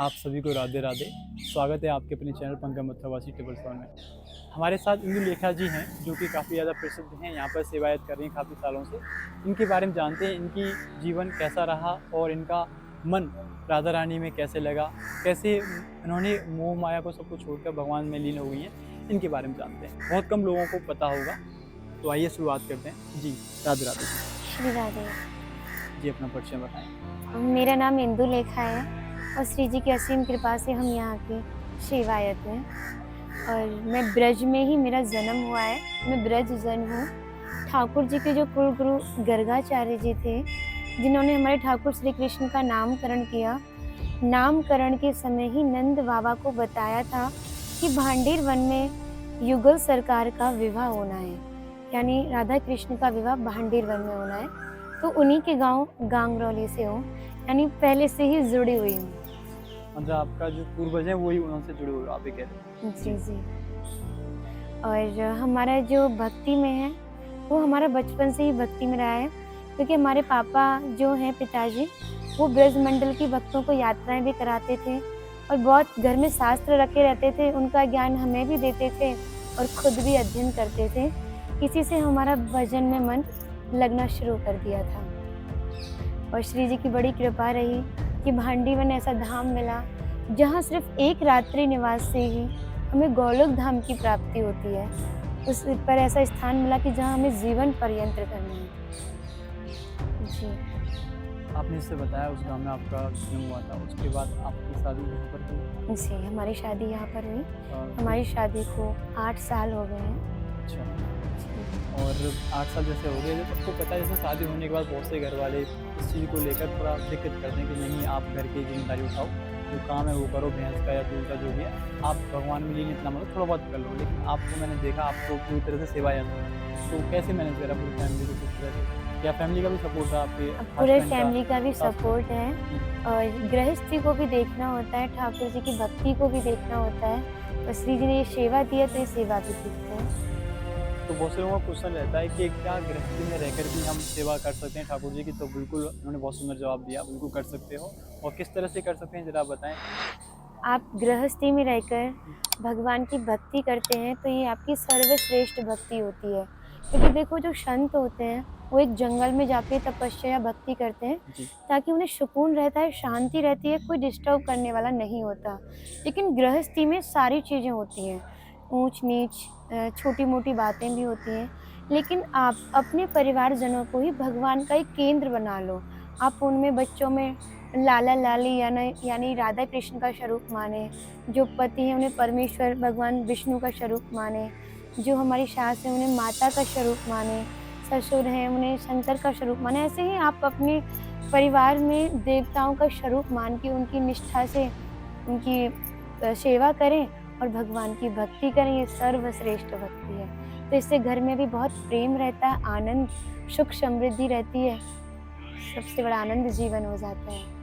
आप सभी को राधे राधे। स्वागत है आपके अपने चैनल पंकज मथुरावासी टेबल फॉर में। हमारे साथ इंदुलेखा जी हैं जो कि काफ़ी ज़्यादा प्रसिद्ध हैं, यहाँ पर सेवायत कर रही हैं काफ़ी सालों से। इनके बारे में जानते हैं, इनकी जीवन कैसा रहा और इनका मन राधा रानी में कैसे लगा, कैसे इन्होंने मोह माया को सबको छोड़कर भगवान में लीन हो गई हैं, इनके बारे में जानते हैं। बहुत कम लोगों को पता होगा, तो आइए शुरुआत करते हैं। जी राधे राधे। श्री राधे। जी अपना परिचय बताएँ। मेरा नाम इंदुलेखा है और श्री जी की असीम कृपा से हम यहाँ के सेवायत हैं और मैं ब्रज में ही मेरा जन्म हुआ है। मैं ब्रज जन हूँ। ठाकुर जी के जो कुल गुरु गर्गाचार्य जी थे, जिन्होंने हमारे ठाकुर श्री कृष्ण का नामकरण किया। नामकरण के समय ही नंद बाबा को बताया था कि भांडेर वन में युगल सरकार का विवाह होना है, यानी राधा कृष्ण का विवाह भांडेर वन में होना है। तो उन्हीं के गांव गांगरौली से हूँ, यानी पहले से ही जुड़ी हुई हूँ। मतलब आपका जो पूर्वज है वही उनसे जुड़े हुए आप ही कह रहे हैं। जी जी। और हमारा जो भक्ति में है वो हमारा बचपन से ही भक्ति में रहा है, क्योंकि हमारे पापा जो हैं पिताजी, वो ब्रज मंडल की भक्तों को यात्राएं भी कराते थे और बहुत घर में शास्त्र रखे रहते थे। उनका ज्ञान हमें भी देते थे और खुद भी अध्ययन करते थे। इसी से हमारा भजन में मन लगना शुरू कर दिया था। और श्री जी की बड़ी कृपा रही कि भांडीवन ऐसा धाम मिला जहाँ सिर्फ एक रात्रि निवास से ही हमें गोलोक धाम की प्राप्ति होती है। उस पर ऐसा स्थान मिला कि जहाँ हमें जीवन पर्यंत करना है। जी। आपने इससे बताया उस गाँव में आपका जन्म हुआ था, उसके बाद आपकी शादी यहाँ पर हुई? जी, हमारी शादी यहाँ पर हुई। और हमारी शादी को 8 साल हो गए हैं। अच्छा, जी। और 8 साल जैसे हो गए, जब सबको पता है जैसे शादी होने के बाद बहुत से घर वाले इस चीज़ को लेकर थोड़ा दिक्कत करते हैं कि नहीं आप घर की जिम्मेदारी उठाओ, जो काम है वो करो, भैंस का या दूध का जो भी है, आप भगवान में लीन इतना मतलब थोड़ा बहुत कर लो। लेकिन आपको मैंने देखा आपको पूरी तरह से सेवायत, तो कैसे मैनेज करा पूरी फैमिली को किस तरह से? या फैमिली का भी सपोर्ट था आपके पूरे हस्बैंड का? फैमिली का भी सास का? सपोर्ट है और गृहस्थी को भी देखना होता है, ठाकुर जी की भक्ति को भी देखना होता है। और श्री जी ने ये सेवा दी है तो ये सेवा भी दिखते हैं। तो बहुत से लोगों का क्वेश्चन रहता है कि क्या गृहस्थी में रहकर भी हम सेवा कर सकते हैं ठाकुर जी की? तो बिल्कुल उन्होंने बहुत सुंदर जवाब दिया, बिल्कुल कर सकते हो। और किस तरह से कर सकते हैं ज़रा बताएं। आप गृहस्थी में रहकर भगवान की भक्ति करते हैं तो ये आपकी सर्वश्रेष्ठ भक्ति होती है। क्योंकि देखो जो संत होते हैं वो एक जंगल में जाके तपस्या या भक्ति करते हैं जी ताकि उन्हें सुकून रहता है, शांति रहती है, कोई डिस्टर्ब करने वाला नहीं होता। लेकिन गृहस्थी में सारी चीज़ें होती हैं, ऊंच नीच, छोटी मोटी बातें भी होती हैं। लेकिन आप अपने परिवारजनों को ही भगवान का एक केंद्र बना लो। आप उनमें बच्चों में लाला लाली यानी राधा कृष्ण का स्वरूप माने, जो पति हैं उन्हें परमेश्वर भगवान विष्णु का स्वरूप माने, जो हमारी सास है उन्हें माता का स्वरूप माने, ससुर हैं उन्हें शंकर का स्वरूप माने। ऐसे ही आप अपने परिवार में देवताओं का स्वरूप मान के उनकी निष्ठा से उनकी सेवा करें और भगवान की भक्ति करें। ये सर्वश्रेष्ठ भक्ति है। तो इससे घर में भी बहुत प्रेम रहता है, आनंद, सुख समृद्धि रहती है, सबसे बड़ा आनंद जीवन हो जाता है।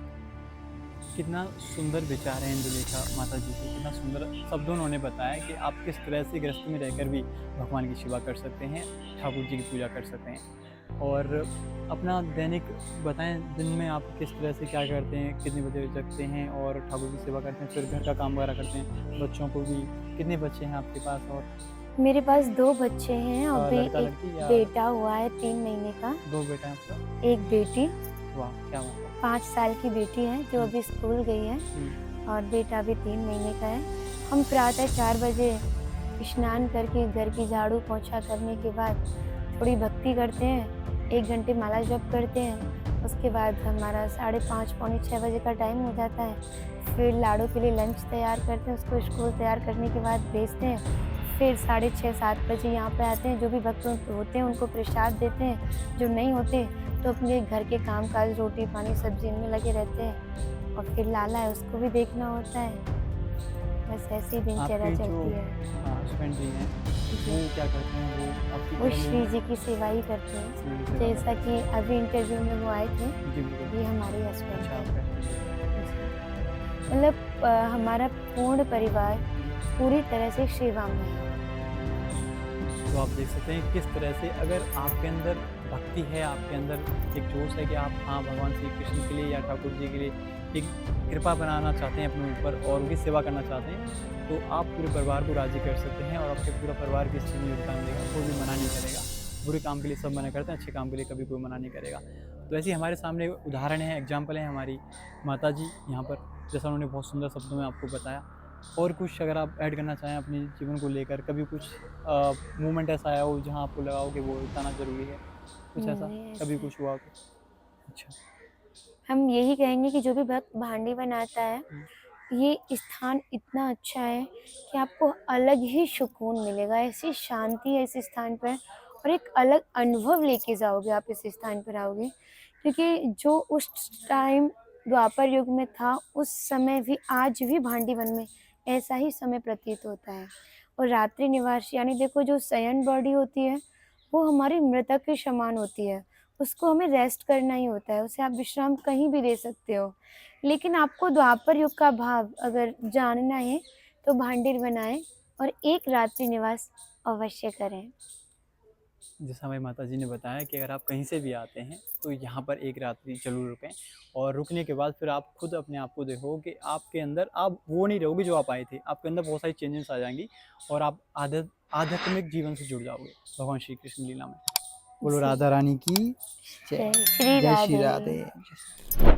कितना सुंदर विचार है इंदुलेखा माता जी के, कितना सुंदर शब्दों उन्होंने बताया कि आप किस तरह से गृहस्थी में रहकर भी भगवान की सेवा कर सकते हैं, ठाकुर जी की पूजा कर सकते हैं। और अपना दैनिक बताएं, दिन में आप किस तरह से क्या करते हैं, कितने बजे जगते हैं और ठाकुर की सेवा करते हैं, फिर घर का काम वगैरह करते हैं, बच्चों को भी? कितने बच्चे हैं आपके पास? और मेरे पास 2 बच्चे हैं, अभी लड़का एक लड़की या? बेटा हुआ है 3 महीने का, 2 बेटा हैं आपका? एक बेटी वाह क्या बात है। 5 साल की बेटी है जो अभी स्कूल गई है और बेटा भी 3 महीने का है। हम प्रातः 4 बजे स्नान करके घर की झाड़ू पोछा करने के बाद थोड़ी भक्ति करते हैं, 1 घंटे माला जप करते हैं। उसके बाद हमारा 5:30 पौने 6 बजे का टाइम हो जाता है। फिर लाड़ू के लिए लंच तैयार करते हैं, उसको स्कूल तैयार करने के बाद भेजते हैं। फिर 6:30-7 बजे यहाँ पे आते हैं, जो भी भक्त होते हैं उनको प्रसाद देते हैं, जो नहीं होते तो अपने घर के काम काज, रोटी पानी सब्जी इनमें लगे रहते हैं। और फिर लाला है उसको भी देखना होता है। बस ऐसे ही दिनचर्या आपके जो चलती है। हस्बैंड जी हैं वो क्या करते हैं? वो आपकी वो तरह श्री जी की सेवा ही करते हैं। श्री जी सेवा जैसा करते कि अभी इंटरव्यू में वो आए थे, हैं? जी बिल्कुल। ये हमारे हस्बैंड अच्छा हैं। आप करते हैं। मतलब हमारा पूर्ण परिवार पूरी तरह से सेवा में है। तो आप देख सकते हैं किस तरह से अगर आपके अंदर भक्ति है, आपके अंदर एक जोश है कि आप हाँ भगवान श्री कृष्ण के लिए या ठाकुर जी के लिए एक कृपा बनाना चाहते हैं अपने ऊपर और उनकी सेवा करना चाहते हैं, तो आप पूरे परिवार को राज़ी कर सकते हैं और आपके पूरा परिवार भी इस चीज़ में योगदान देगा, कोई भी मना नहीं करेगा। बुरे काम के लिए सब मना करते हैं, अच्छे काम के लिए कभी कोई मना नहीं करेगा। तो ऐसे ही हमारे सामने उदाहरण है, एग्जाम्पल है हमारी माताजी यहाँ पर, जैसा उन्होंने बहुत सुंदर शब्दों में आपको बताया। और कुछ अगर आप ऐड करना चाहें अपने जीवन को लेकर, कभी कुछ मोमेंट ऐसा आया हो जहाँ आपको लगा हो कि वो बताना ज़रूरी है, कुछ ऐसा नहीं कभी ऐसा कुछ हुआ हो तो? अच्छा। हम यही कहेंगे कि जो भी भक्त भांडी बनाता है, हुँ, ये स्थान इतना अच्छा है कि आपको अलग ही सुकून मिलेगा, ऐसी शांति है इस स्थान पर और एक अलग अनुभव लेके जाओगे आप इस स्थान पर आओगे। क्योंकि जो उस टाइम द्वापर युग में था, उस समय भी आज भी भांडी वन में ऐसा ही समय प्रतीत होता है। और रात्रि निवास यानी देखो जो शयन बॉडी होती है, वो हमारी मृतक के समान होती है। उसको हमें रेस्ट करना ही होता है, उसे आप विश्राम कहीं भी दे सकते हो। लेकिन आपको द्वापर युग का भाव अगर जानना है तो भांडिर बनाएं और एक रात्रि निवास अवश्य करें। जैसा हमारी माताजी ने बताया कि अगर आप कहीं से भी आते हैं, तो यहाँ पर एक रात्रि ज़रूर रुकें और रुकने के बाद फिर आप खुद अपने आप को देखो कि आपके अंदर आप वो नहीं रहोगे जो आप आए थे। आपके अंदर बहुत सारी चेंजेस आ जाएँगी और आप आध्यात्मिक जीवन से जुड़ जाओगे भगवान श्री कृष्ण लीला में। बोलो जी, राधा रानी की जय। जय श्री जय श्री राधे। राधे।